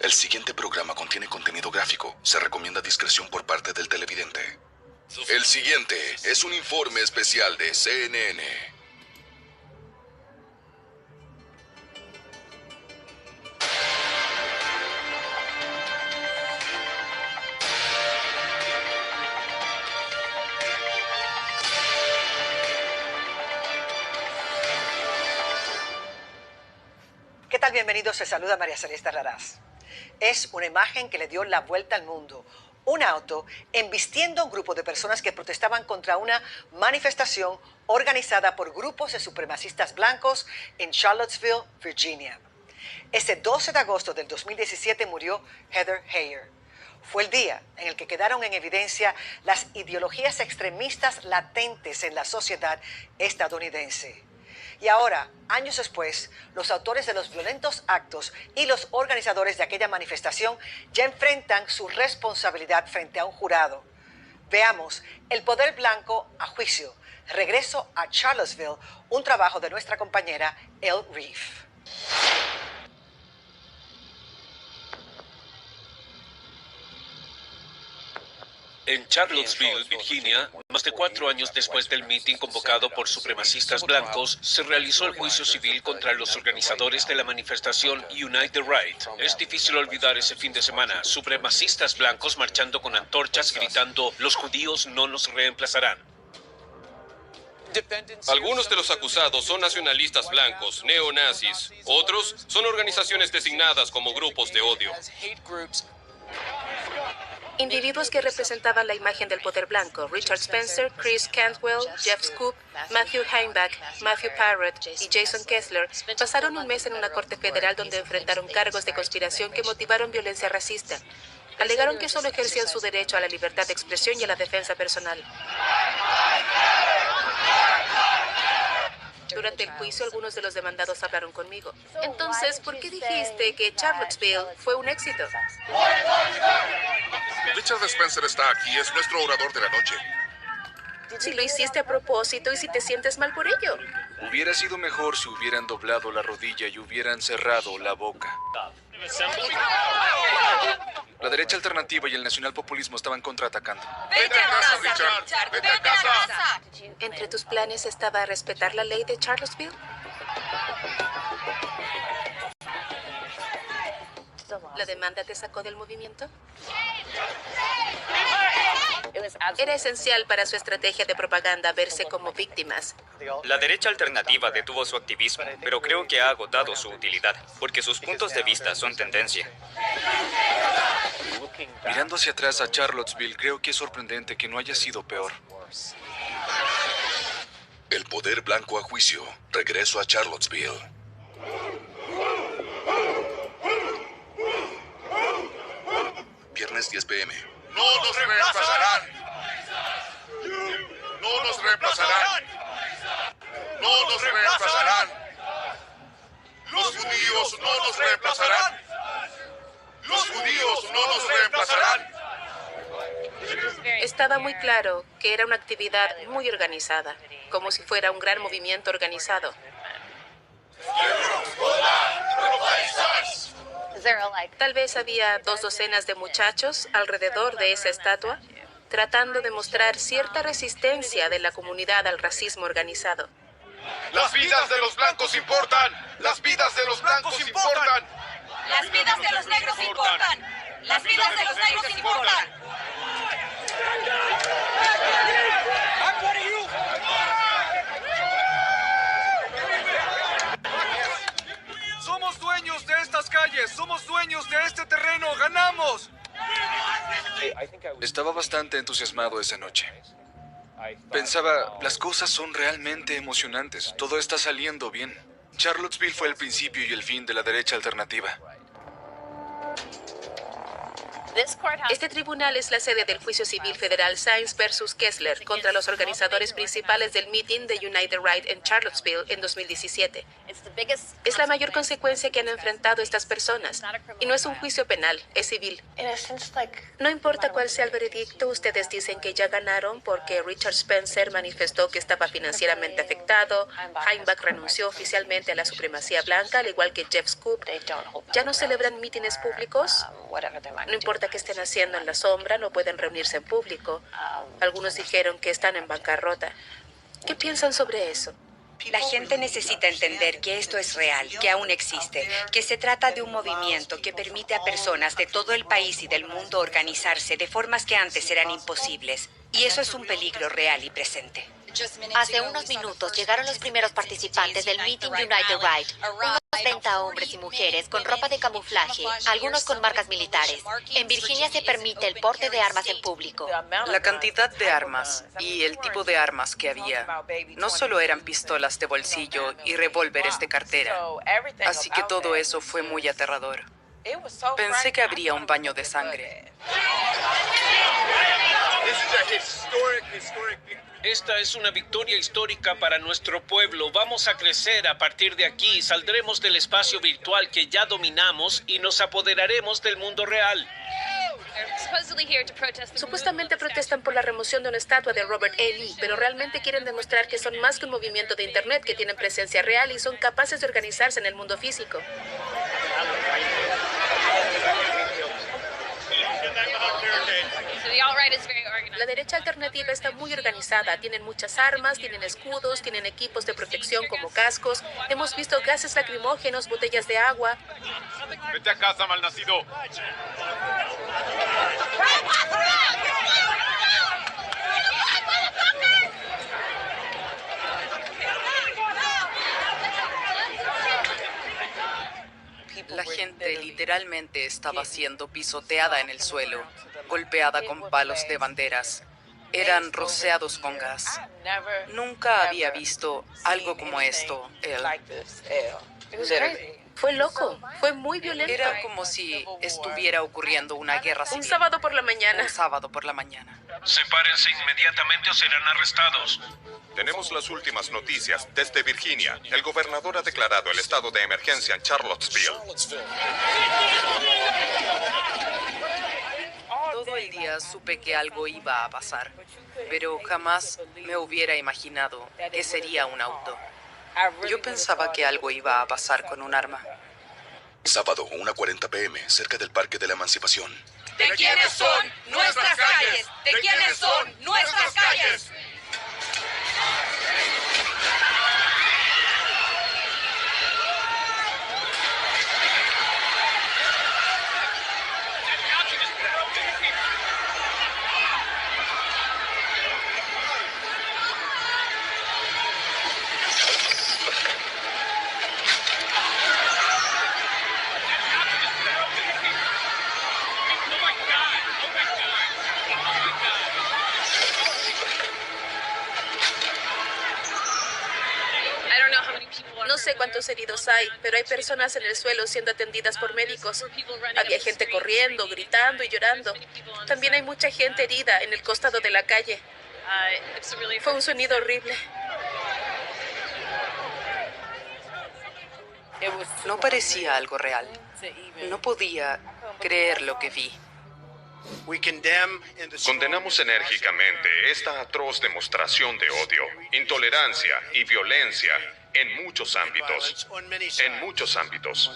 El siguiente programa contiene contenido gráfico. Se recomienda discreción por parte del televidente. El siguiente es un informe especial de CNN. ¿Qué tal? Bienvenidos, se saluda María Celeste Raraz. Es una imagen que le dio la vuelta al mundo. Un auto embistiendo a un grupo de personas que protestaban contra una manifestación organizada por grupos de supremacistas blancos en Charlottesville, Virginia. Ese 12 de agosto del 2017 murió Heather Heyer. Fue el día en el que quedaron en evidencia las ideologías extremistas latentes en la sociedad estadounidense. Y ahora, años después, los autores de los violentos actos y los organizadores de aquella manifestación ya enfrentan su responsabilidad frente a un jurado. Veamos El Poder Blanco a juicio. Regreso a Charlottesville, un trabajo de nuestra compañera Elle Reef. En Charlottesville, Virginia, más de 4 años después del mitin convocado por supremacistas blancos, se realizó el juicio civil contra los organizadores de la manifestación Unite the Right. Es difícil olvidar ese fin de semana, supremacistas blancos marchando con antorchas gritando «Los judíos no nos reemplazarán». Algunos de los acusados son nacionalistas blancos, neonazis. Otros son organizaciones designadas como grupos de odio. Individuos que representaban la imagen del poder blanco, Richard Spencer, Chris Cantwell, Jeff Scoop, Matthew Heimbach, Matthew Parrott y Jason Kessler, pasaron un mes en una corte federal donde enfrentaron cargos de conspiración que motivaron violencia racista. Alegaron que solo ejercían su derecho a la libertad de expresión y a la defensa personal. Durante el juicio, algunos de los demandados hablaron conmigo. Entonces, ¿por qué dijiste que Charlottesville fue un éxito? Richard Spencer está aquí, es nuestro orador de la noche. Si lo hiciste a propósito y si te sientes mal por ello. Hubiera sido mejor si hubieran doblado la rodilla y hubieran cerrado la boca. La derecha alternativa y el nacionalpopulismo estaban contraatacando. ¡Vete a casa, Richard! ¡Vete a casa! ¿Entre tus planes estaba respetar la ley de Charlottesville? ¿La demanda te sacó del movimiento? Era esencial para su estrategia de propaganda verse como víctimas. La derecha alternativa detuvo su activismo, pero creo que ha agotado su utilidad, porque sus puntos de vista son tendencia. Mirando hacia atrás a Charlottesville, creo que es sorprendente que no haya sido peor. El Poder Blanco a juicio. Regreso a Charlottesville. Viernes 10 p.m. ¡No nos reemplazarán! ¡No nos reemplazarán! ¡No nos reemplazarán! ¡Los judíos no nos reemplazarán! ¡Los judíos no nos reemplazarán! Estaba muy claro que era una actividad muy organizada, como si fuera un gran movimiento organizado. Tal vez había 2 docenas de muchachos alrededor de esa estatua, tratando de mostrar cierta resistencia de la comunidad al racismo organizado. ¡Las vidas de los blancos importan! ¡Las vidas de los blancos importan! ¡Las vidas de los negros importan! ¡Las vidas de los negros importan! ¡Somos dueños de estas calles! ¡Somos dueños de este terreno! ¡Ganamos! Estaba bastante entusiasmado esa noche. Pensaba, las cosas son realmente emocionantes. Todo está saliendo bien. Charlottesville fue el principio y el fin de la derecha alternativa. Este tribunal es la sede del juicio civil federal Sainz versus Kessler contra los organizadores principales del mitin de Unite the Right en Charlottesville en 2017. Es la mayor consecuencia que han enfrentado estas personas. Y no es un juicio penal, es civil. No importa cuál sea el veredicto, ustedes dicen que ya ganaron porque Richard Spencer manifestó que estaba financieramente afectado, Heimbach renunció oficialmente a la supremacía blanca, al igual que Jeff Scoop. ¿Ya no celebran mítines públicos? No importa qué estén haciendo en la sombra, no pueden reunirse en público. Algunos dijeron que están en bancarrota. ¿Qué piensan sobre eso? La gente necesita entender que esto es real, que aún existe, que se trata de un movimiento que permite a personas de todo el país y del mundo organizarse de formas que antes eran imposibles. Y eso es un peligro real y presente. Hace unos minutos llegaron los primeros participantes del Meeting United Right. Unos 30 hombres y mujeres con ropa de camuflaje, algunos con marcas militares. En Virginia se permite el porte de armas en público. La cantidad de armas y el tipo de armas que había no solo eran pistolas de bolsillo y revólveres de cartera. Así que todo eso fue muy aterrador. Pensé que habría un baño de sangre. Esta es una victoria histórica para nuestro pueblo. Vamos a crecer a partir de aquí. Saldremos del espacio virtual que ya dominamos y nos apoderaremos del mundo real. Supuestamente protestan por la remoción de una estatua de Robert E. Lee, pero realmente quieren demostrar que son más que un movimiento de Internet, que tienen presencia real y son capaces de organizarse en el mundo físico. La derecha alternativa está muy organizada. Tienen muchas armas, tienen escudos, tienen equipos de protección como cascos. Hemos visto gases lacrimógenos, botellas de agua. ¡Vete a casa, malnacido! La gente literalmente estaba siendo pisoteada en el suelo, golpeada con palos de banderas. Eran rociados con gas. Nunca había visto algo como esto, Fue loco, fue muy violento. Era como si estuviera ocurriendo una guerra civil. Un sábado por la mañana. Un sábado por la mañana. Sepárense inmediatamente o serán arrestados. Tenemos las últimas noticias desde Virginia. El gobernador ha declarado el estado de emergencia en Charlottesville. Todo el día supe que algo iba a pasar, pero jamás me hubiera imaginado que sería un auto. Yo pensaba que algo iba a pasar con un arma. Sábado, 1:40 p.m., cerca del Parque de la Emancipación. ¿De quiénes son nuestras calles? ¿De quiénes son nuestras calles? No sé cuántos heridos hay, pero hay personas en el suelo siendo atendidas por médicos. Había gente corriendo, gritando y llorando. También hay mucha gente herida en el costado de la calle. Fue un sonido horrible. No parecía algo real. No podía creer lo que vi. Condenamos enérgicamente esta atroz demostración de odio, intolerancia y violencia en muchos ámbitos. En muchos ámbitos.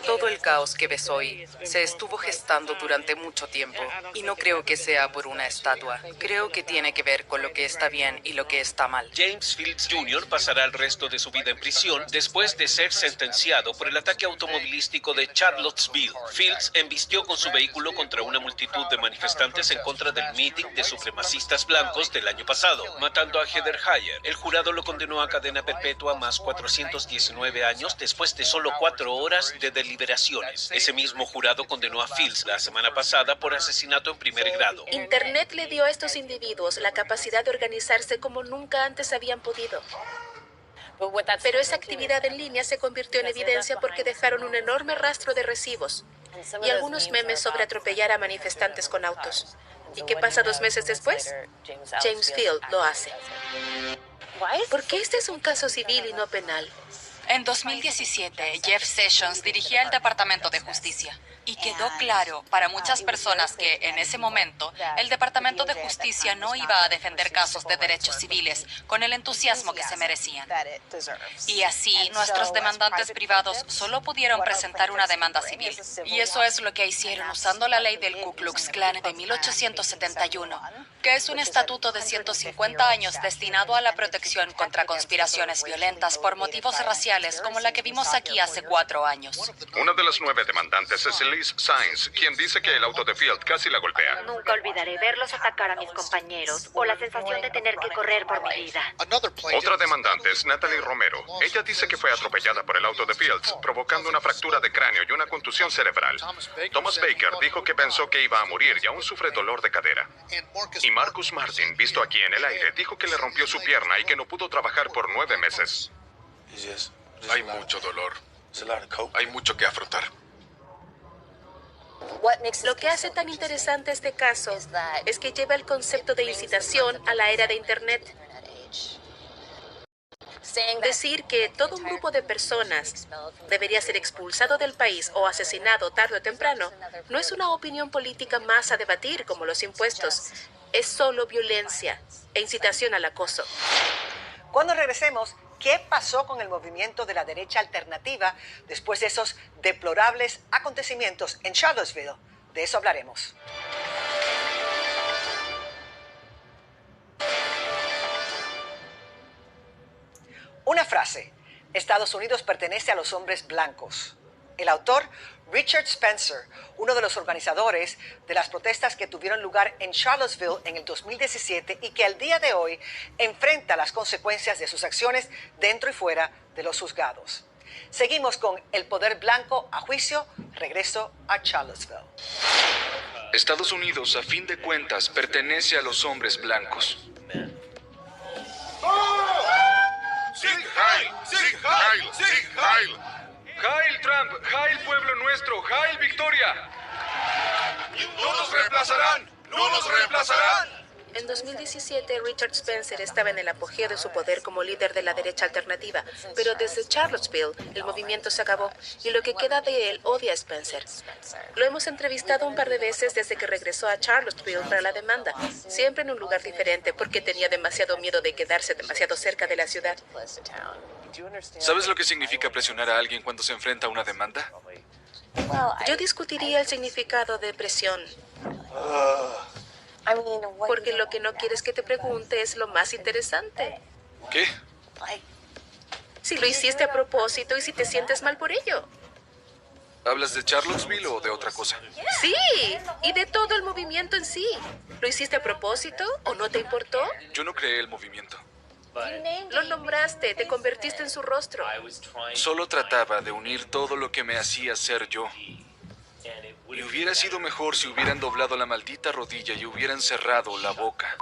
Todo el caos que ves hoy se estuvo gestando durante mucho tiempo y no creo que sea por una estatua. Creo que tiene que ver con lo que está bien y lo que está mal. James Fields Jr. pasará el resto de su vida en prisión después de ser sentenciado por el ataque automovilístico de Charlottesville. Fields embistió con su vehículo contra una multitud de manifestantes en contra del meeting de supremacistas blancos del año pasado, matando a Heather Heyer. El jurado lo condenó a cadena perpetua más 419 años después de solo 4 horas de deliberaciones. Ese mismo jurado condenó a Fields la semana pasada por asesinato en primer grado. Internet le dio a estos individuos la capacidad de organizarse como nunca antes habían podido. Pero esa actividad en línea se convirtió en evidencia porque dejaron un enorme rastro de recibos y algunos memes sobre atropellar a manifestantes con autos. ¿Y qué pasa 2 meses después? James Field lo hace. Porque este es un caso civil y no penal. En 2017, Jeff Sessions dirigía el Departamento de Justicia y quedó claro para muchas personas que, en ese momento, el Departamento de Justicia no iba a defender casos de derechos civiles con el entusiasmo que se merecían. Y así, nuestros demandantes privados solo pudieron presentar una demanda civil. Y eso es lo que hicieron usando la ley del Ku Klux Klan de 1871, que es un estatuto de 150 años destinado a la protección contra conspiraciones violentas por motivos raciales, como la que vimos aquí hace 4 años. Una de las 9 demandantes es Liz Sainz, quien dice que el auto de Field casi la golpea. Nunca olvidaré verlos atacar a mis compañeros o la sensación de tener que correr por mi vida. Otra demandante es Natalie Romero. Ella dice que fue atropellada por el auto de Fields, provocando una fractura de cráneo y una contusión cerebral. Thomas Baker dijo que pensó que iba a morir y aún sufre dolor de cadera. Y Marcus Martin, visto aquí en el aire, dijo que le rompió su pierna y que no pudo trabajar por 9 meses. Hay mucho dolor. Hay mucho que afrontar. Lo que hace tan interesante este caso es que lleva el concepto de incitación a la era de Internet. Decir que todo un grupo de personas debería ser expulsado del país o asesinado tarde o temprano no es una opinión política más a debatir como los impuestos. Es solo violencia e incitación al acoso. Cuando regresemos, ¿qué pasó con el movimiento de la derecha alternativa después de esos deplorables acontecimientos en Charlottesville? De eso hablaremos. Una frase. Estados Unidos pertenece a los hombres blancos. El autor, Richard Spencer, uno de los organizadores de las protestas que tuvieron lugar en Charlottesville en el 2017 y que al día de hoy enfrenta las consecuencias de sus acciones dentro y fuera de los juzgados. Seguimos con el poder blanco a juicio. Regreso a Charlottesville. Estados Unidos, a fin de cuentas, pertenece a los hombres blancos. ¡Sig Heil! ¡Sig Heil! ¡Sig Heil! ¡Heil Trump! ¡Heil pueblo nuestro! ¡Heil Victoria! ¡No nos reemplazarán! ¡No nos reemplazarán! En 2017, Richard Spencer estaba en el apogeo de su poder como líder de la derecha alternativa, pero desde Charlottesville el movimiento se acabó y lo que queda de él odia a Spencer. Lo hemos entrevistado un par de veces desde que regresó a Charlottesville para la demanda, siempre en un lugar diferente porque tenía demasiado miedo de quedarse demasiado cerca de la ciudad. ¿Sabes lo que significa presionar a alguien cuando se enfrenta a una demanda? Yo discutiría el significado de presión. Porque lo que no quieres que te pregunte es lo más interesante. ¿Qué? Si lo hiciste a propósito y si te sientes mal por ello. ¿Hablas de Charlottesville o de otra cosa? Sí, y de todo el movimiento en sí. ¿Lo hiciste a propósito o no te importó? Yo no creé el movimiento. Lo nombraste, te convertiste en su rostro. Solo trataba de unir todo lo que me hacía ser yo. Y hubiera sido mejor si hubieran doblado la maldita rodilla y hubieran cerrado la boca.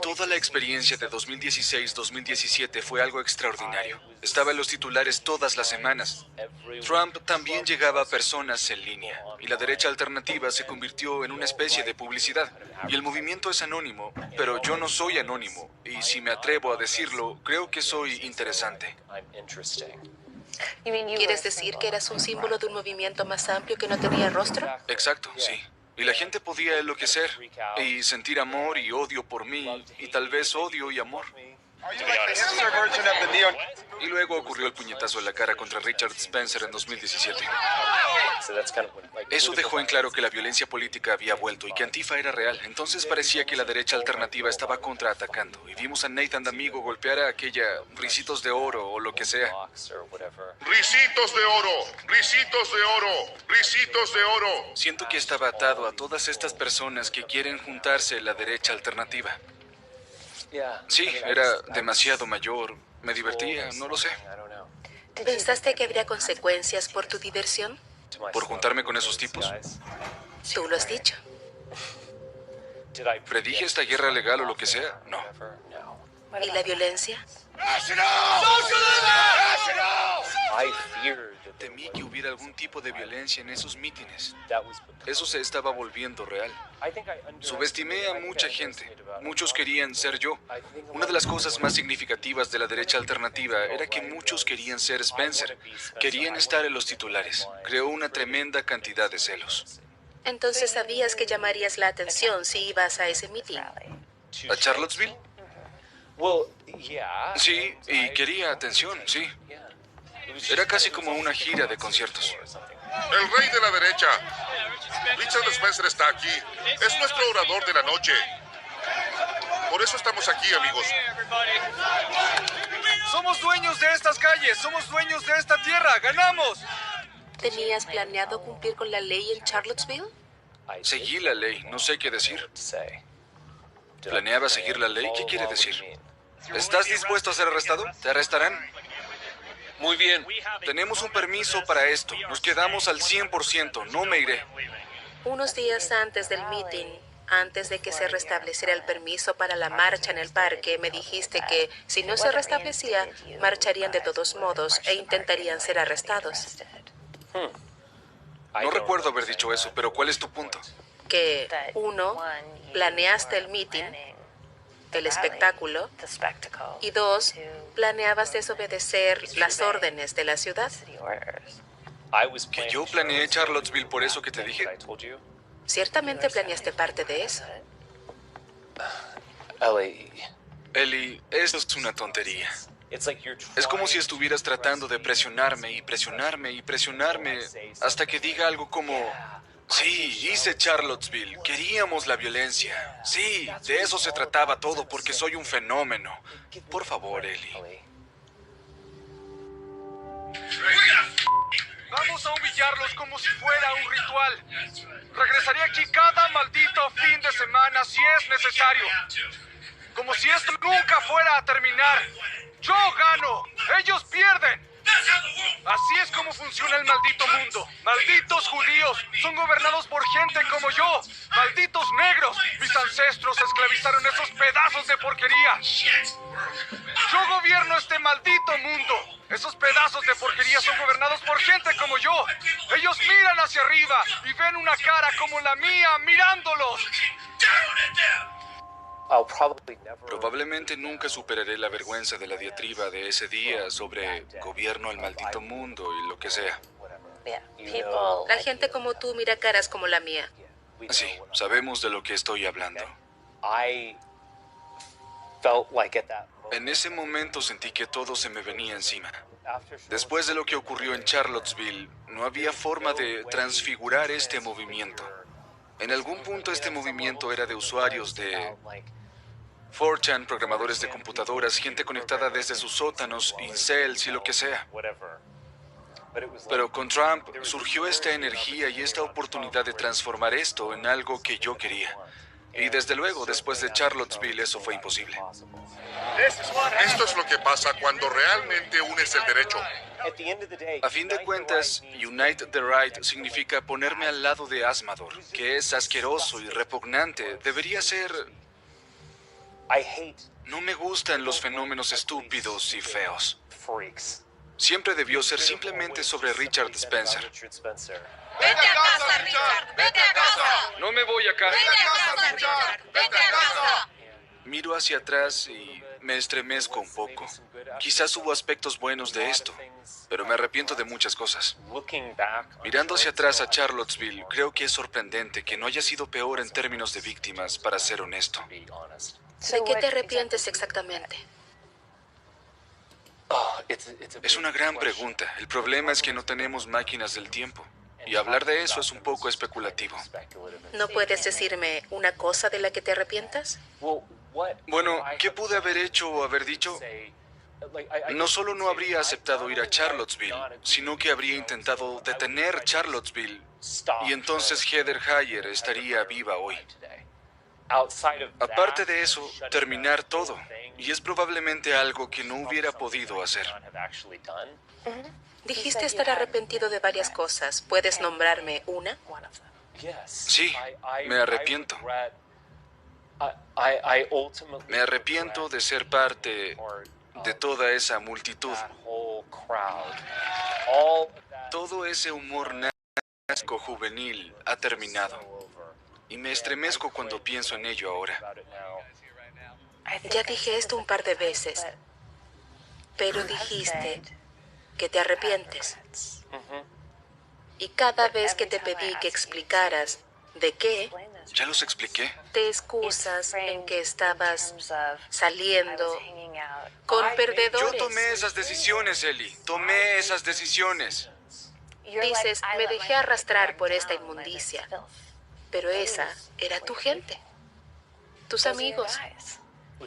Toda la experiencia de 2016-2017 fue algo extraordinario. Estaba en los titulares todas las semanas. Trump también llegaba a personas en línea, y la derecha alternativa se convirtió en una especie de publicidad. Y el movimiento es anónimo, pero yo no soy anónimo, y si me atrevo a decirlo, creo que soy interesante. ¿Quieres decir que eras un símbolo de un movimiento más amplio que no tenía rostro? Exacto, sí. Y la gente podía enloquecer y sentir amor y odio por mí, y tal vez odio y amor. Y luego ocurrió el puñetazo en la cara contra Richard Spencer en 2017. Eso dejó en claro que la violencia política había vuelto y que Antifa era real. Entonces parecía que la derecha alternativa estaba contraatacando. Y vimos a Nathan D'Amigo golpear a aquella Ricitos de Oro o lo que sea. ¡Ricitos de oro! ¡Ricitos de oro! ¡Ricitos de oro! Siento que estaba atado a todas estas personas que quieren juntarse en la derecha alternativa. Sí, era demasiado mayor. Me divertía, no lo sé. ¿Pensaste que habría consecuencias por tu diversión? ¿Por juntarme con esos tipos? Tú lo has dicho. ¿Predije esta guerra legal o lo que sea? No. ¿Y la violencia? ¡National! ¡Socialism! ¡National! Temí que hubiera algún tipo de violencia en esos mítines. Eso se estaba volviendo real. Subestimé a mucha gente. Muchos querían ser yo. Una de las cosas más significativas de la derecha alternativa era que muchos querían ser Spencer. Querían estar en los titulares. Creó una tremenda cantidad de celos. Entonces sabías que llamarías la atención si ibas a ese meeting. ¿A Charlottesville? Sí, y quería atención, sí. Era casi como una gira de conciertos. El rey de la derecha. Richard Spencer está aquí. Es nuestro orador de la noche. Por eso estamos aquí, amigos. Somos dueños de estas calles, somos dueños de esta tierra, ganamos. ¿Tenías planeado cumplir con la ley en Charlottesville? Seguí la ley, no sé qué decir. ¿Planeaba seguir la ley? ¿Qué quiere decir? ¿Estás dispuesto a ser arrestado? ¿Te arrestarán? Muy bien. Tenemos un permiso para esto. Nos quedamos al 100%. No me iré. Unos días antes del meeting, antes de que se restableciera el permiso para la marcha en el parque, me dijiste que si no se restablecía, marcharían de todos modos e intentarían ser arrestados. No recuerdo haber dicho eso, pero ¿cuál es tu punto? Que, uno, planeaste el meeting, el espectáculo, y dos, planeabas desobedecer las órdenes de la ciudad. ¿Que yo planeé Charlottesville por eso que te dije? Ciertamente planeaste parte de eso. Ellie, esto es una tontería. Es como si estuvieras tratando de presionarme y presionarme y presionarme hasta que diga algo como... Sí, hice Charlottesville. Queríamos la violencia. Sí, de eso se trataba todo porque soy un fenómeno. Por favor, Ellie. Vamos a humillarlos como si fuera un ritual. Regresaré aquí cada maldito fin de semana si es necesario. Como si esto nunca fuera a terminar. Yo gano, ellos pierden. Así es como funciona el maldito mundo. Malditos judíos son gobernados por gente como yo. Malditos negros. Mis ancestros esclavizaron esos pedazos de porquería. Yo gobierno este maldito mundo. Esos pedazos de porquería son gobernados por gente como yo. Ellos miran hacia arriba y ven una cara como la mía mirándolos. Probablemente nunca superaré la vergüenza de la diatriba de ese día sobre gobierno al maldito mundo y lo que sea. La gente como tú mira caras como la mía. Sí, sabemos de lo que estoy hablando. En ese momento sentí que todo se me venía encima. Después de lo que ocurrió en Charlottesville, no había forma de transfigurar este movimiento. En algún punto este movimiento era de usuarios de 4chan, programadores de computadoras, gente conectada desde sus sótanos, incels y lo que sea. Pero con Trump surgió esta energía y esta oportunidad de transformar esto en algo que yo quería. Y desde luego, después de Charlottesville, eso fue imposible. Esto es lo que pasa cuando realmente unes el derecho. A fin de cuentas, Unite the Right significa ponerme al lado de Azzmador, que es asqueroso y repugnante. Debería ser... No me gustan los fenómenos estúpidos y feos. Siempre debió ser simplemente sobre Richard Spencer. ¡Vete a casa, Richard! ¡Vete a casa! No me voy acá. ¡Vete a casa, Richard! ¡Vete a casa! Miro hacia atrás y me estremezco un poco. Quizás hubo aspectos buenos de esto, pero me arrepiento de muchas cosas. Mirando hacia atrás a Charlottesville, creo que es sorprendente que no haya sido peor en términos de víctimas, para ser honesto. ¿De qué te arrepientes exactamente? Es una gran pregunta. El problema es que no tenemos máquinas del tiempo. Y hablar de eso es un poco especulativo. ¿No puedes decirme una cosa de la que te arrepientas? Bueno, ¿qué pude haber hecho o haber dicho? No solo no habría aceptado ir a Charlottesville, sino que habría intentado detener Charlottesville. Y entonces Heather Heyer estaría viva hoy. Aparte de eso, terminar todo. Y es probablemente algo que no hubiera podido hacer. Dijiste estar arrepentido de varias cosas. ¿Puedes nombrarme una? Sí, me arrepiento. Me arrepiento de ser parte de toda esa multitud Todo ese humor nazco juvenil ha terminado. Y me estremezco cuando pienso en ello ahora. Ya dije esto un par de veces, pero dijiste que te arrepientes. Y cada vez que te pedí que explicaras de qué, Ya los expliqué. te excusas en que estabas saliendo con perdedores. Yo tomé esas decisiones, Ellie. Tomé esas decisiones. Dices, me dejé arrastrar por esta inmundicia, pero esa era tu gente, tus amigos.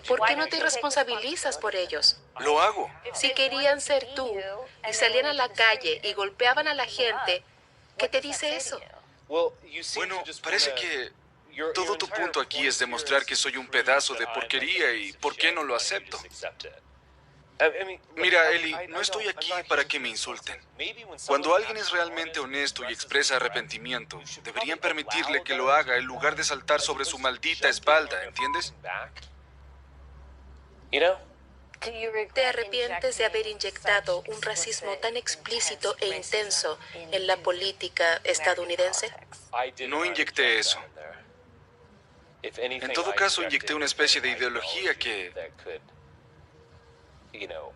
¿Por qué no te responsabilizas por ellos? Lo hago. Si querían ser tú y salían a la calle y golpeaban a la gente, ¿qué te dice eso? Bueno, parece que todo tu punto aquí es demostrar que soy un pedazo de porquería y por qué no lo acepto. Mira, Ellie, no estoy aquí para que me insulten. Cuando alguien es realmente honesto y expresa arrepentimiento, deberían permitirle que lo haga en lugar de saltar sobre su maldita espalda, ¿entiendes? ¿Te arrepientes de haber inyectado un racismo tan explícito e intenso en la política estadounidense? No inyecté eso. En todo caso, inyecté una especie de ideología que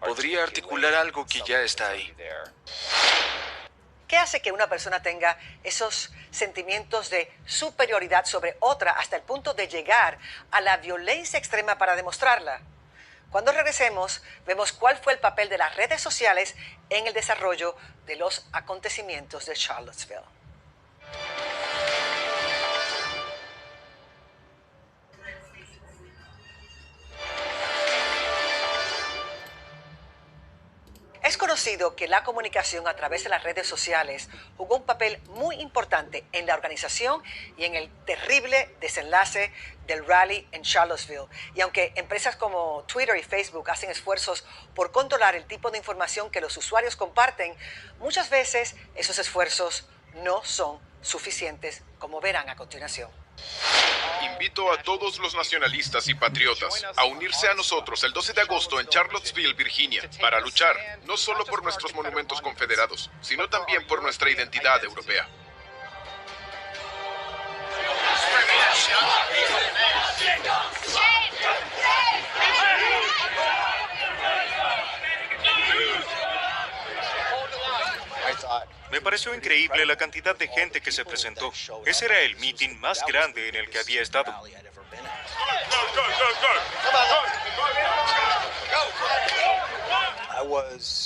podría articular algo que ya está ahí. ¿Qué hace que una persona tenga esos sentimientos de superioridad sobre otra hasta el punto de llegar a la violencia extrema para demostrarla? Cuando regresemos, vemos cuál fue el papel de las redes sociales en el desarrollo de los acontecimientos de Charlottesville. Es conocido que la comunicación a través de las redes sociales jugó un papel muy importante en la organización y en el terrible desenlace del rally en Charlottesville. Y aunque empresas como Twitter y Facebook hacen esfuerzos por controlar el tipo de información que los usuarios comparten, muchas veces esos esfuerzos no son suficientes, como verán a continuación. Invito a todos los nacionalistas y patriotas a unirse a nosotros el 12 de agosto en Charlottesville, Virginia, para luchar no solo por nuestros monumentos confederados, sino también por nuestra identidad europea. Me pareció increíble la cantidad de gente que se presentó. Ese era el meeting más grande en el que había estado.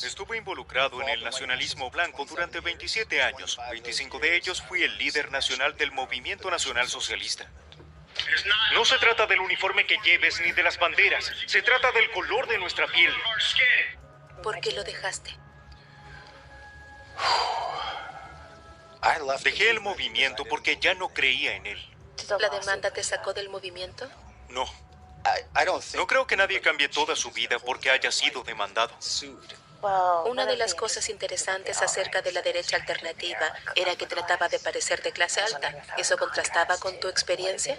Estuve involucrado en el nacionalismo blanco durante 27 años. 25 de ellos fui el líder nacional del Movimiento Nacional Socialista. No se trata del uniforme que lleves ni de las banderas. Se trata del color de nuestra piel. ¿Por qué lo dejaste? Dejé el movimiento porque ya no creía en él. ¿La demanda te sacó del movimiento? No. No creo que nadie cambie toda su vida porque haya sido demandado. Una de las cosas interesantes acerca de la derecha alternativa era que trataba de parecer de clase alta. ¿Eso contrastaba con tu experiencia?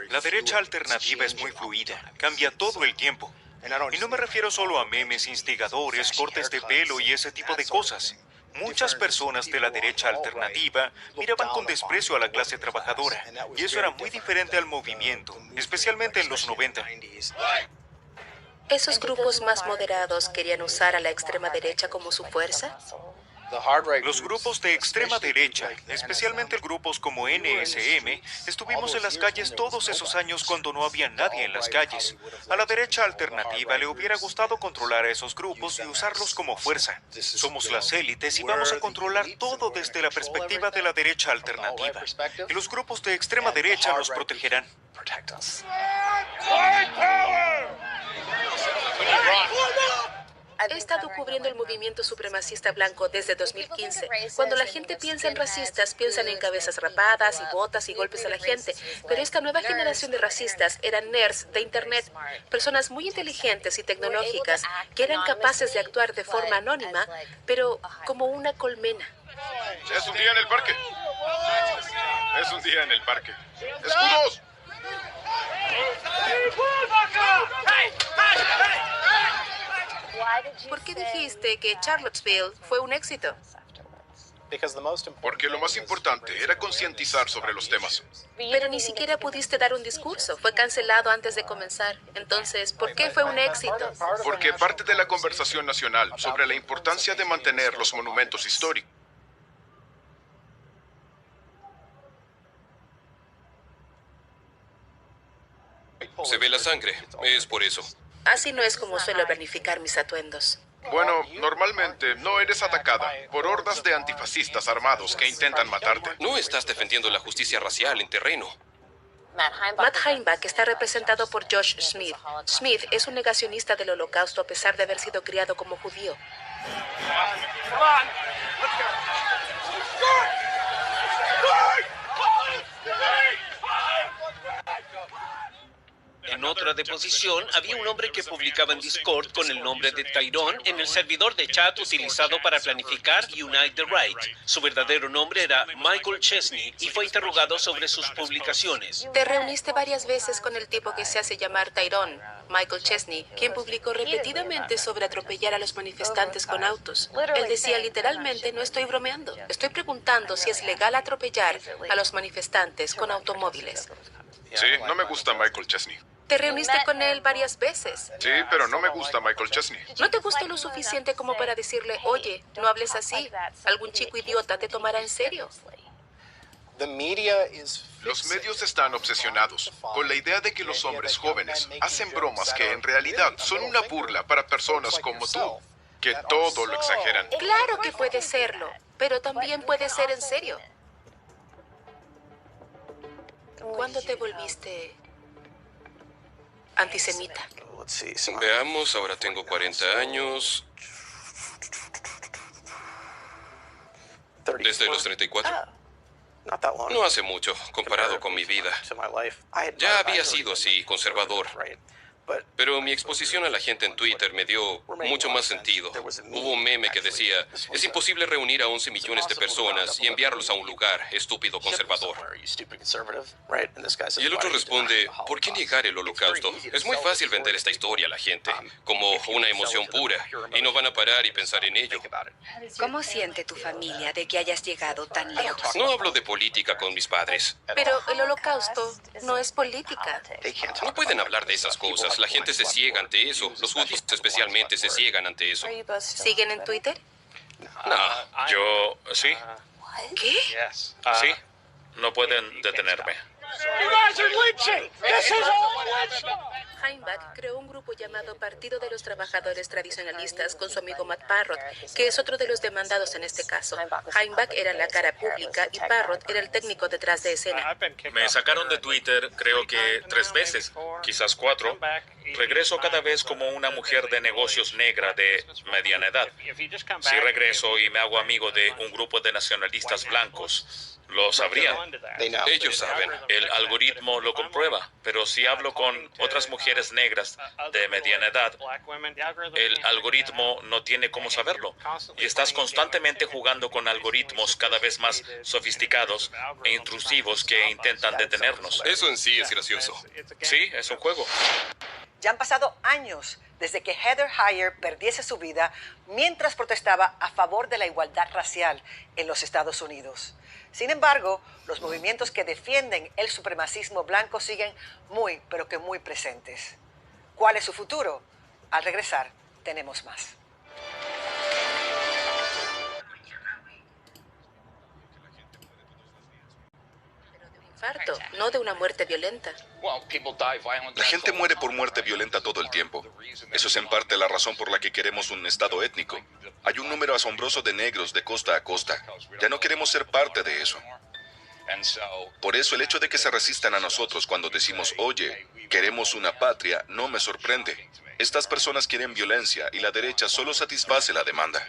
La derecha alternativa es muy fluida, cambia todo el tiempo. Y no me refiero solo a memes instigadores, cortes de pelo y ese tipo de cosas. Muchas personas de la derecha alternativa miraban con desprecio a la clase trabajadora, y eso era muy diferente al movimiento, especialmente en los 90. ¿Esos grupos más moderados querían usar a la extrema derecha como su fuerza? Los grupos de extrema derecha, especialmente grupos como NSM, estuvimos en las calles todos esos años cuando no había nadie en las calles. A la derecha alternativa le hubiera gustado controlar a esos grupos y usarlos como fuerza. Somos las élites y vamos a controlar todo desde la perspectiva de la derecha alternativa. Y los grupos de extrema derecha nos protegerán. He estado cubriendo el movimiento supremacista blanco desde 2015. Cuando la gente piensa en racistas, piensan en cabezas rapadas y botas y golpes a la gente. Pero esta nueva generación de racistas eran nerds de Internet, personas muy inteligentes y tecnológicas que eran capaces de actuar de forma anónima, pero como una colmena. Es un día en el parque. Es un día en el parque. ¡Escudos! ¿Por qué dijiste que Charlottesville fue un éxito? Porque lo más importante era concientizar sobre los temas. Pero ni siquiera pudiste dar un discurso. Fue cancelado antes de comenzar. Entonces, ¿por qué fue un éxito? Porque parte de la conversación nacional sobre la importancia de mantener los monumentos históricos. Se ve la sangre, es por eso. Así no es como suelo planificar mis atuendos. Bueno, normalmente no eres atacada por hordas de antifascistas armados que intentan matarte. No estás defendiendo la justicia racial en terreno. Matt Heimbach está representado por Josh Smith. Smith es un negacionista del Holocausto a pesar de haber sido criado como judío. En otra deposición, había un hombre que publicaba en Discord con el nombre de Tyrone en el servidor de chat utilizado para planificar Unite the Right. Su verdadero nombre era Michael Chesney y fue interrogado sobre sus publicaciones. Te reuniste varias veces con el tipo que se hace llamar Tyrone, Michael Chesney, quien publicó repetidamente sobre atropellar a los manifestantes con autos. Él decía literalmente, no estoy bromeando. Estoy preguntando si es legal atropellar a los manifestantes con automóviles. Sí, no me gusta Michael Chesney. Te reuniste con él varias veces. Sí, pero no me gusta Michael Chesney. ¿No te gustó lo suficiente como para decirle, oye, no hables así? Algún chico idiota te tomará en serio. Los medios están obsesionados con la idea de que los hombres jóvenes hacen bromas que en realidad son una burla para personas como tú, que todo lo exageran. Claro que puede serlo, pero también puede ser en serio. ¿Cuándo te volviste antisemita? Veamos, ahora tengo 40 años. Desde los 34. No hace mucho, comparado con mi vida. Ya había sido así, conservador. Pero mi exposición a la gente en Twitter me dio mucho más sentido. Hubo un meme que decía, es imposible reunir a 11 millones de personas y enviarlos a un lugar, estúpido conservador. Y el otro responde, ¿por qué negar el holocausto? Es muy fácil vender esta historia a la gente, como una emoción pura, y no van a parar y pensar en ello. ¿Cómo siente tu familia de que hayas llegado tan lejos? No hablo de política con mis padres. Pero el holocausto no es política. No pueden hablar de esas cosas. La gente se ciega ante eso. Los judíos especialmente se ciegan ante eso. ¿Siguen en Twitter? No, yo sí. ¿Qué? Sí, no pueden detenerme. Heimbach creó un grupo llamado Partido de los Trabajadores Tradicionalistas con su amigo Matt Parrott, que es otro de los demandados en este caso. Heimbach era la cara pública y Parrott era el técnico detrás de escena. Me sacaron de Twitter creo que 3 veces, quizás 4. Regreso cada vez como una mujer de negocios negra de mediana edad. Si regreso y me hago amigo de un grupo de nacionalistas blancos, lo sabrían. Ellos saben. El algoritmo lo comprueba, pero si hablo con otras mujeres negras de mediana edad, el algoritmo no tiene cómo saberlo. Y estás constantemente jugando con algoritmos cada vez más sofisticados e intrusivos que intentan detenernos. Eso en sí es gracioso. Sí, es un juego. Ya han pasado años desde que Heather Heyer perdiese su vida mientras protestaba a favor de la igualdad racial en los Estados Unidos. Sin embargo, los movimientos que defienden el supremacismo blanco siguen muy, pero que muy presentes. ¿Cuál es su futuro? Al regresar, tenemos más. Infarto, no de una muerte violenta. La gente muere por muerte violenta todo el tiempo. Eso es en parte la razón por la que queremos un estado étnico. Hay un número asombroso de negros de costa a costa. Ya no queremos ser parte de eso. Por eso el hecho de que se resistan a nosotros cuando decimos, oye, queremos una patria, no me sorprende. Estas personas quieren violencia y la derecha solo satisface la demanda.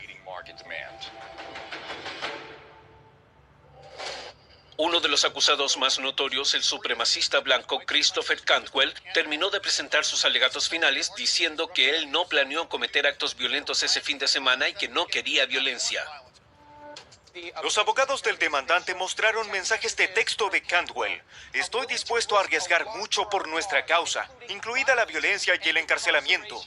Uno de los acusados más notorios, el supremacista blanco Christopher Cantwell, terminó de presentar sus alegatos finales diciendo que él no planeó cometer actos violentos ese fin de semana y que no quería violencia. Los abogados del demandante mostraron mensajes de texto de Cantwell. Estoy dispuesto a arriesgar mucho por nuestra causa, incluida la violencia y el encarcelamiento.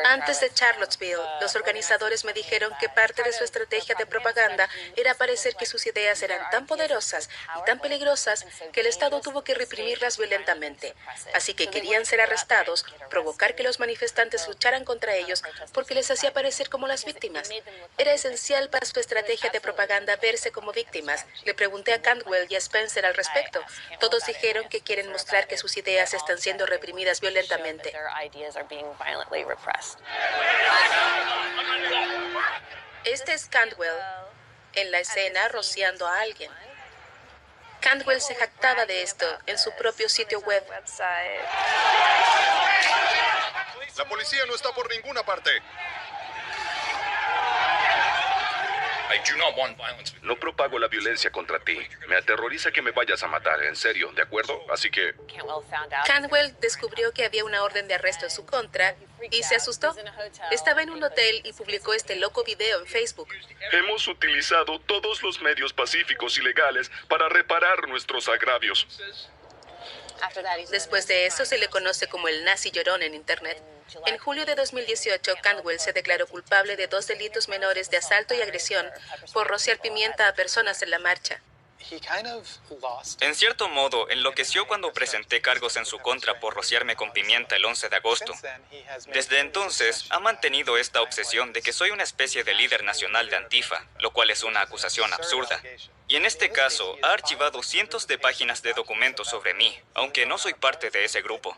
Antes de Charlottesville, los organizadores me dijeron que parte de su estrategia de propaganda era parecer que sus ideas eran tan poderosas y tan peligrosas que el Estado tuvo que reprimirlas violentamente. Así que querían ser arrestados, provocar que los manifestantes lucharan contra ellos porque les hacía parecer como las víctimas. Era esencial para su estrategia de propaganda verse como víctimas. Le pregunté a Cantwell y a Spencer al respecto. Todos dijeron que quieren mostrar que sus ideas están siendo reprimidas violentamente. Este es Cantwell en la escena rociando a alguien. Cantwell se jactaba de esto en su propio sitio web. La policía no está por ninguna parte. No propago la violencia contra ti. Me aterroriza que me vayas a matar, en serio, ¿de acuerdo? Así que... Cantwell descubrió que había una orden de arresto en su contra y se asustó. Estaba en un hotel y publicó este loco video en Facebook. Hemos utilizado todos los medios pacíficos y legales para reparar nuestros agravios. Después de eso se le conoce como el nazi llorón en Internet. En julio de 2018, Cantwell se declaró culpable de 2 delitos menores de asalto y agresión por rociar pimienta a personas en la marcha. En cierto modo, enloqueció cuando presenté cargos en su contra por rociarme con pimienta el 11 de agosto. Desde entonces, ha mantenido esta obsesión de que soy una especie de líder nacional de Antifa, lo cual es una acusación absurda. Y en este caso, ha archivado cientos de páginas de documentos sobre mí, aunque no soy parte de ese grupo.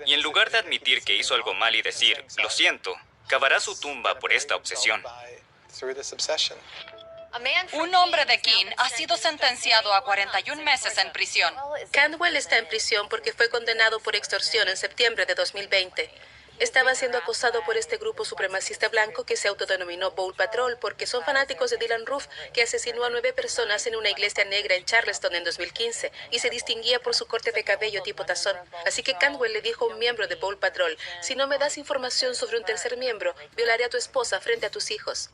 Y en lugar de admitir que hizo algo mal y decir, lo siento, cavará su tumba por esta obsesión. Un hombre de Keene ha sido sentenciado a 41 meses en prisión. Cantwell está en prisión porque fue condenado por extorsión en septiembre de 2020. Estaba siendo acosado por este grupo supremacista blanco que se autodenominó Bowl Patrol porque son fanáticos de Dylann Roof, que asesinó a 9 personas en una iglesia negra en Charleston en 2015 y se distinguía por su corte de cabello tipo tazón. Así que Cantwell le dijo a un miembro de Bowl Patrol, si no me das información sobre un tercer miembro, violaré a tu esposa frente a tus hijos.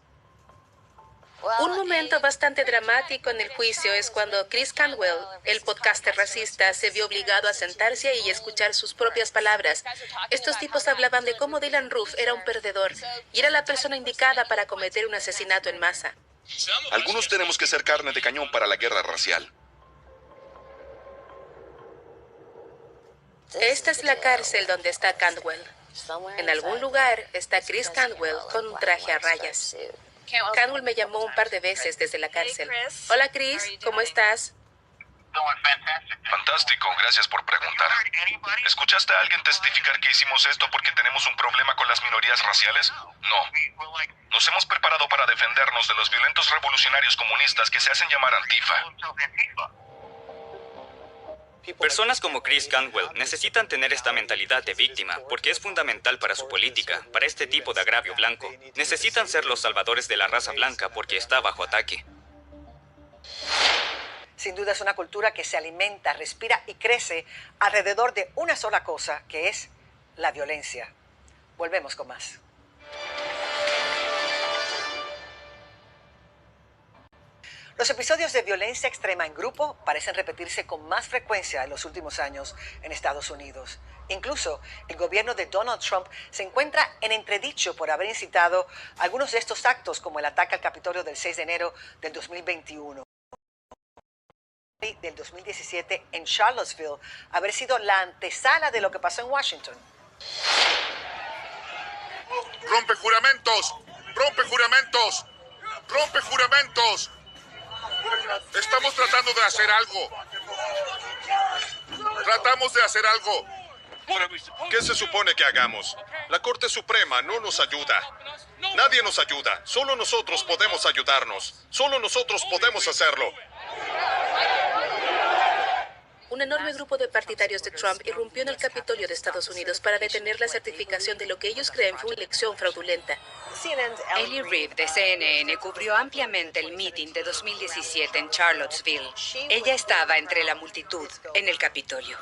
Un momento bastante dramático en el juicio es cuando Chris Cantwell, el podcaster racista, se vio obligado a sentarse y escuchar sus propias palabras. Estos tipos hablaban de cómo Dylann Roof era un perdedor y era la persona indicada para cometer un asesinato en masa. Algunos tenemos que ser carne de cañón para la guerra racial. Esta es la cárcel donde está Cantwell. En algún lugar está Chris Cantwell con un traje a rayas. Cantwell me llamó un par de veces desde la cárcel. Hola, Chris, ¿cómo estás? Fantástico, gracias por preguntar. ¿Escuchaste a alguien testificar que hicimos esto porque tenemos un problema con las minorías raciales? No. Nos hemos preparado para defendernos de los violentos revolucionarios comunistas que se hacen llamar Antifa. Personas como Chris Cantwell necesitan tener esta mentalidad de víctima porque es fundamental para su política, para este tipo de agravio blanco. Necesitan ser los salvadores de la raza blanca porque está bajo ataque. Sin duda es una cultura que se alimenta, respira y crece alrededor de una sola cosa, que es la violencia. Volvemos con más. Los episodios de violencia extrema en grupo parecen repetirse con más frecuencia en los últimos años en Estados Unidos. Incluso el gobierno de Donald Trump se encuentra en entredicho por haber incitado algunos de estos actos, como el ataque al Capitolio del 6 de enero del 2021. Del 2017 en Charlottesville haber sido la antesala de lo que pasó en Washington. ¡Rompe juramentos! ¡Rompe juramentos! ¡Rompe juramentos! Estamos tratando de hacer algo. Tratamos de hacer algo. ¿Qué se supone que hagamos? La Corte Suprema no nos ayuda. Nadie nos ayuda. Solo nosotros podemos ayudarnos. Solo nosotros podemos hacerlo. Un enorme grupo de partidarios de Trump irrumpió en el Capitolio de Estados Unidos para detener la certificación de lo que ellos creen fue una elección fraudulenta. Ellie Reed de CNN cubrió ampliamente el meeting de 2017 en Charlottesville. Ella estaba entre la multitud en el Capitolio.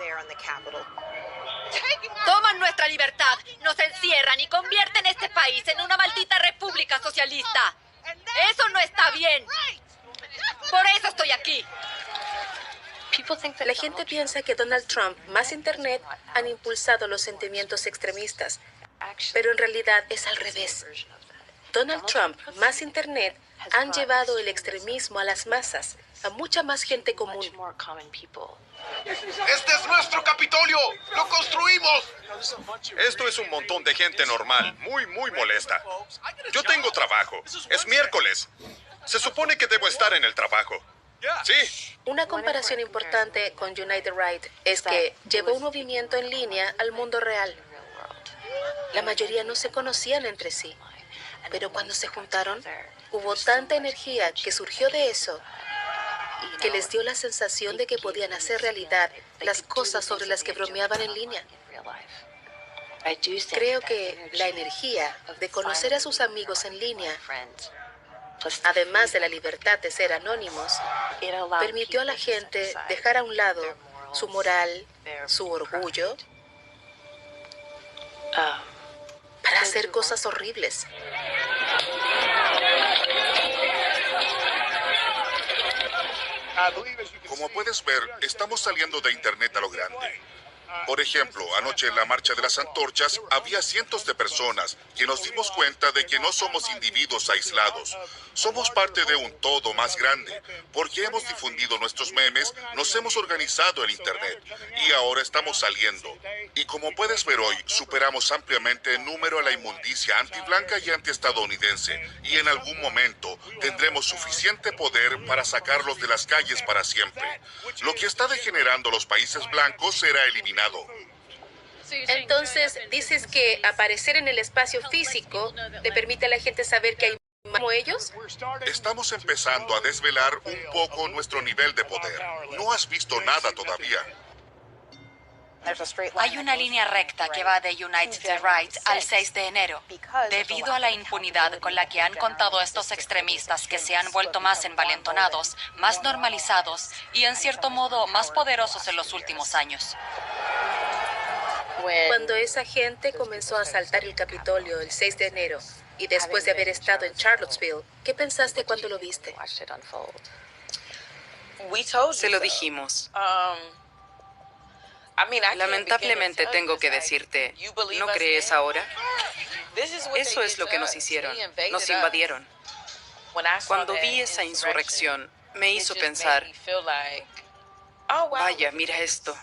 Toman nuestra libertad, nos encierran y convierten este país en una maldita república socialista. Eso no está bien. Por eso estoy aquí. La gente piensa que Donald Trump más Internet han impulsado los sentimientos extremistas. Pero en realidad es al revés. Donald Trump más Internet han llevado el extremismo a las masas, a mucha más gente común. ¡Este es nuestro Capitolio! ¡Lo construimos! Esto es un montón de gente normal, muy molesta. Yo tengo trabajo. Es miércoles. Se supone que debo estar en el trabajo. Sí. Una comparación importante con United Right es que llevó un movimiento en línea al mundo real. La mayoría no se conocían entre sí, pero cuando se juntaron, hubo tanta energía que surgió de eso que les dio la sensación de que podían hacer realidad las cosas sobre las que bromeaban en línea. Creo que la energía de conocer a sus amigos en línea, además de la libertad de ser anónimos, permitió a la gente dejar a un lado su moral, su orgullo, para hacer cosas horribles. Como puedes ver, estamos saliendo de Internet a lo grande. Por ejemplo, anoche en la Marcha de las Antorchas había cientos de personas que nos dimos cuenta de que no somos individuos aislados. Somos parte de un todo más grande. Porque hemos difundido nuestros memes, nos hemos organizado en Internet y ahora estamos saliendo. Y como puedes ver hoy, superamos ampliamente en número a la inmundicia antiblanca y antiestadounidense. Y en algún momento tendremos suficiente poder para sacarlos de las calles para siempre. Lo que está degenerando los países blancos será eliminado. Entonces, dices que aparecer en el espacio físico le permite a la gente saber que hay más como ellos. Estamos empezando a desvelar un poco nuestro nivel de poder. No has visto nada todavía. Hay una línea recta que va de United Right al 6 de enero. Debido a la impunidad con la que han contado estos extremistas que se han vuelto más envalentonados, más normalizados y en cierto modo más poderosos en los últimos años. Cuando esa gente comenzó a asaltar el Capitolio el 6 de enero y después de haber estado en Charlottesville, ¿qué pensaste cuando lo viste? Se lo dijimos. Lamentablemente tengo que decirte, ¿no crees ahora? Eso es lo que nos hicieron, nos invadieron. Cuando vi esa insurrección, me hizo pensar, vaya, mira esto.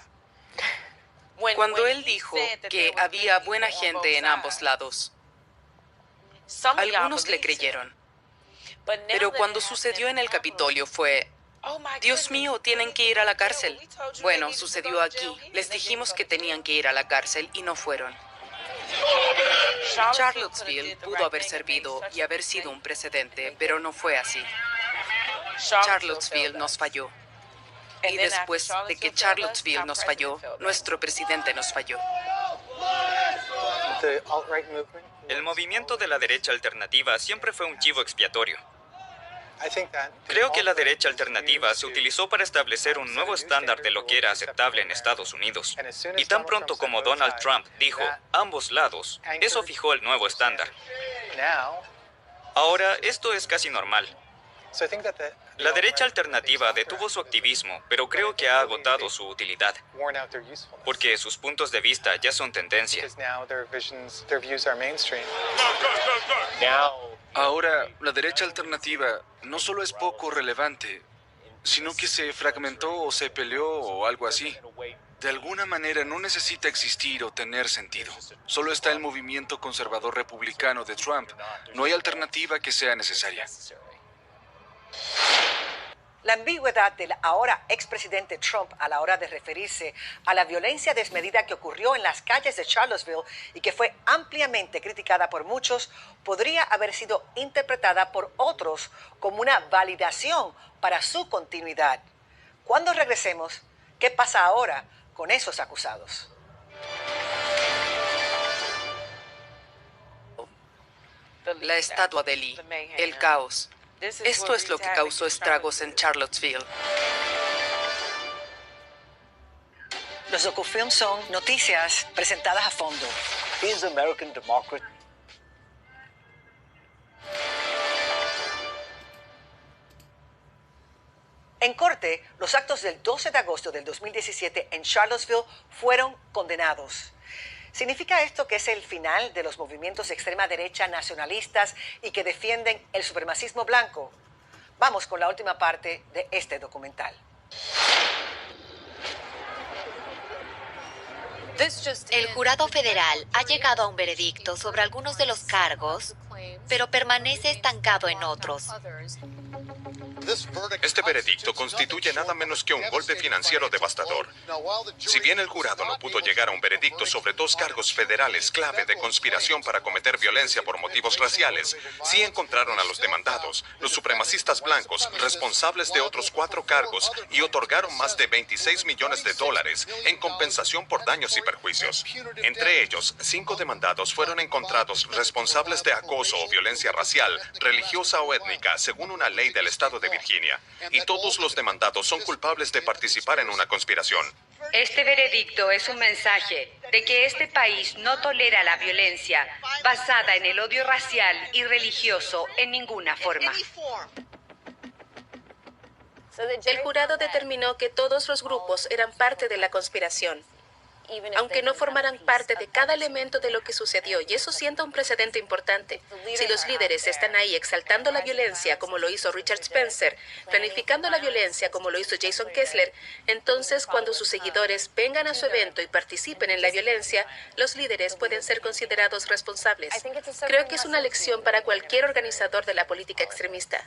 Cuando él dijo que había buena gente en ambos lados, algunos le creyeron. Pero cuando sucedió en el Capitolio fue, Dios mío, tienen que ir a la cárcel. Bueno, sucedió aquí. Les dijimos que tenían que ir a la cárcel y no fueron. Charlottesville pudo haber servido y haber sido un precedente, pero no fue así. Charlottesville nos falló. Y después de que Charlottesville nos falló, nuestro presidente nos falló. El movimiento de la derecha alternativa siempre fue un chivo expiatorio. Creo que la derecha alternativa se utilizó para establecer un nuevo estándar de lo que era aceptable en Estados Unidos. Y tan pronto como Donald Trump dijo ambos lados, eso fijó el nuevo estándar. Ahora, esto es casi normal. La derecha alternativa detuvo su activismo, pero creo que ha agotado su utilidad, porque sus puntos de vista ya son tendencia. Ahora, la derecha alternativa no solo es poco relevante, sino que se fragmentó o se peleó o algo así. De alguna manera no necesita existir o tener sentido. Solo está el movimiento conservador republicano de Trump. No hay alternativa que sea necesaria. La ambigüedad del ahora expresidente Trump a la hora de referirse a la violencia desmedida que ocurrió en las calles de Charlottesville y que fue ampliamente criticada por muchos, podría haber sido interpretada por otros como una validación para su continuidad. Cuando regresemos, ¿qué pasa ahora con esos acusados? La estatua de Lee, el caos. Esto es lo que causó estragos en Charlottesville. Los docufilms son noticias presentadas a fondo. Is American democracy? En corte, los actos del 12 de agosto del 2017 en Charlottesville fueron condenados. ¿Significa esto que es el final de los movimientos de extrema derecha nacionalistas y que defienden el supremacismo blanco? Vamos con la última parte de este documental. El jurado federal ha llegado a un veredicto sobre algunos de los cargos, pero permanece estancado en otros. Este veredicto constituye nada menos que un golpe financiero devastador. Si bien el jurado no pudo llegar a un veredicto sobre 2 cargos federales clave de conspiración para cometer violencia por motivos raciales, sí encontraron a los demandados, los supremacistas blancos, responsables de otros 4 cargos y otorgaron más de $26 millones en compensación por daños y perjuicios. Entre ellos, 5 demandados fueron encontrados responsables de acoso o violencia racial, religiosa o étnica, según una ley del estado de Virginia, y todos los demandados son culpables de participar en una conspiración. Este veredicto es un mensaje de que este país no tolera la violencia basada en el odio racial y religioso en ninguna forma. El jurado determinó que todos los grupos eran parte de la conspiración, aunque no formaran parte de cada elemento de lo que sucedió, y eso sienta un precedente importante. Si los líderes están ahí exaltando la violencia, como lo hizo Richard Spencer, planificando la violencia, como lo hizo Jason Kessler, entonces cuando sus seguidores vengan a su evento y participen en la violencia, los líderes pueden ser considerados responsables. Creo que es una lección para cualquier organizador de la política extremista.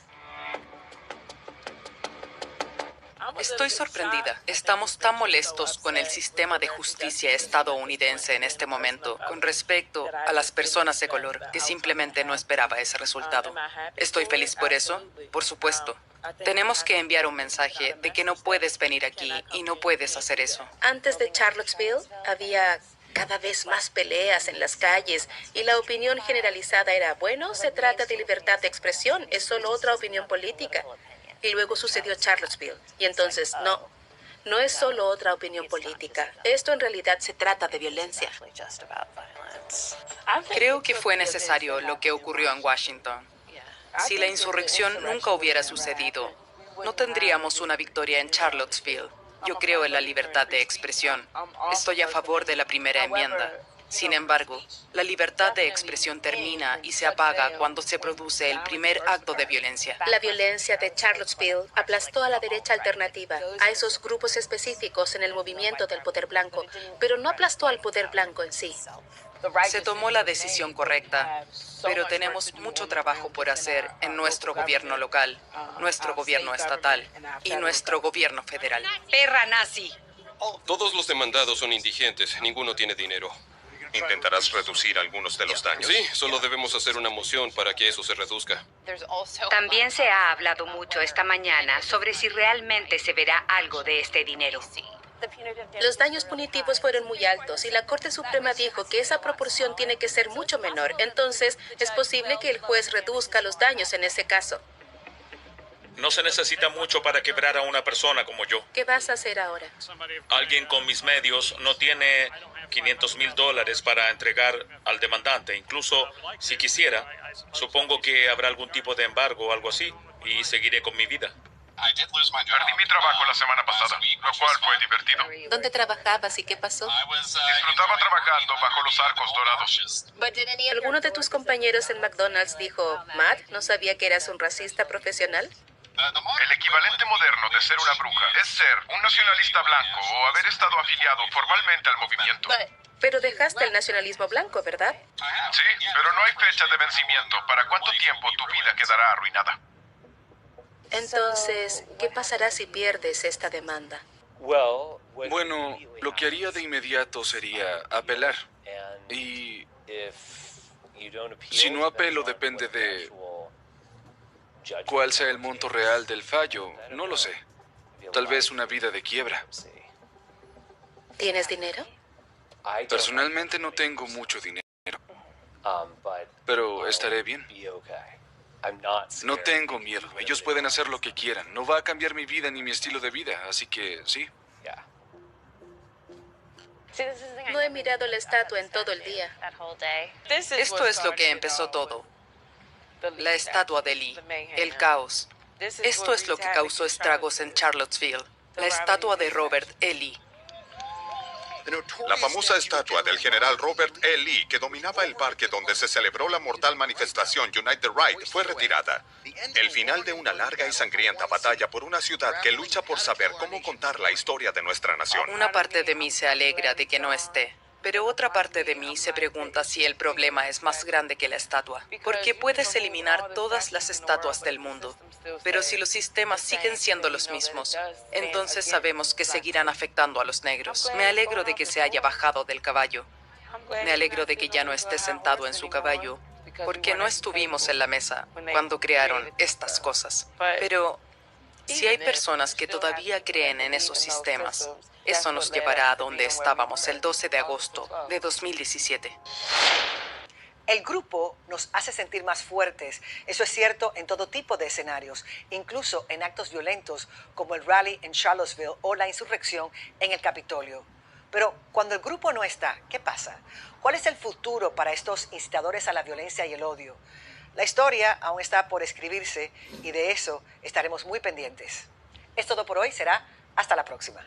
Estoy sorprendida. Estamos tan molestos con el sistema de justicia estadounidense en este momento con respecto a las personas de color, que simplemente no esperaba ese resultado. Estoy feliz por eso, por supuesto. Tenemos que enviar un mensaje de que no puedes venir aquí y no puedes hacer eso. Antes de Charlottesville, había cada vez más peleas en las calles y la opinión generalizada era, bueno, se trata de libertad de expresión, es solo otra opinión política. Y luego sucedió Charlottesville. Y entonces, no es solo otra opinión política. Esto en realidad se trata de violencia. Creo que fue necesario lo que ocurrió en Washington. Si la insurrección nunca hubiera sucedido, no tendríamos una victoria en Charlottesville. Yo creo en la libertad de expresión. Estoy a favor de la primera enmienda. Sin embargo, la libertad de expresión termina y se apaga cuando se produce el primer acto de violencia. La violencia de Charlottesville aplastó a la derecha alternativa, a esos grupos específicos en el movimiento del poder blanco, pero no aplastó al poder blanco en sí. Se tomó la decisión correcta, pero tenemos mucho trabajo por hacer en nuestro gobierno local, nuestro gobierno estatal y nuestro gobierno federal. ¡Perra nazi! Todos los demandados son indigentes, ninguno tiene dinero. ¿Intentarás reducir algunos de los daños? Sí, solo debemos hacer una moción para que eso se reduzca. También se ha hablado mucho esta mañana sobre si realmente se verá algo de este dinero. Los daños punitivos fueron muy altos y la Corte Suprema dijo que esa proporción tiene que ser mucho menor. Entonces, es posible que el juez reduzca los daños en ese caso. No se necesita mucho para quebrar a una persona como yo. ¿Qué vas a hacer ahora? Alguien con mis medios no tiene $500,000 para entregar al demandante. Incluso si quisiera, supongo que habrá algún tipo de embargo o algo así, y seguiré con mi vida. Perdí mi trabajo la semana pasada, lo cual fue divertido. ¿Dónde trabajabas y qué pasó? Disfrutaba trabajando bajo los arcos dorados. ¿Alguno de tus compañeros en McDonald's dijo, Matt, no sabía que eras un racista profesional? El equivalente moderno de ser una bruja es ser un nacionalista blanco o haber estado afiliado formalmente al movimiento. Pero dejaste el nacionalismo blanco, ¿verdad? Sí, pero no hay fecha de vencimiento. ¿Para cuánto tiempo tu vida quedará arruinada? Entonces, ¿qué pasará si pierdes esta demanda? Bueno, lo que haría de inmediato sería apelar. Y si no apelo depende de cuál sea el monto real del fallo, no lo sé. Tal vez una vida de quiebra. ¿Tienes dinero? Personalmente no tengo mucho dinero, pero estaré bien. No tengo miedo. Ellos pueden hacer lo que quieran. No va a cambiar mi vida ni mi estilo de vida, así que sí. No he mirado la estatua en todo el día. Esto es lo que empezó todo. La estatua de Lee, el caos. Esto es lo que causó estragos en Charlottesville. La estatua de Robert E. Lee. La famosa estatua del general Robert E. Lee, que dominaba el parque donde se celebró la mortal manifestación Unite the Right, fue retirada. El final de una larga y sangrienta batalla por una ciudad que lucha por saber cómo contar la historia de nuestra nación. Una parte de mí se alegra de que no esté. Pero otra parte de mí se pregunta si el problema es más grande que la estatua. Porque puedes eliminar todas las estatuas del mundo. Pero si los sistemas siguen siendo los mismos, entonces sabemos que seguirán afectando a los negros. Me alegro de que se haya bajado del caballo. Me alegro de que ya no esté sentado en su caballo, porque no estuvimos en la mesa cuando crearon estas cosas. Pero si hay personas que todavía creen en esos sistemas, eso nos llevará a donde estábamos el 12 de agosto de 2017. El grupo nos hace sentir más fuertes. Eso es cierto en todo tipo de escenarios, incluso en actos violentos como el rally en Charlottesville o la insurrección en el Capitolio. Pero cuando el grupo no está, ¿qué pasa? ¿Cuál es el futuro para estos incitadores a la violencia y el odio? La historia aún está por escribirse y de eso estaremos muy pendientes. Es todo por hoy. Será hasta la próxima.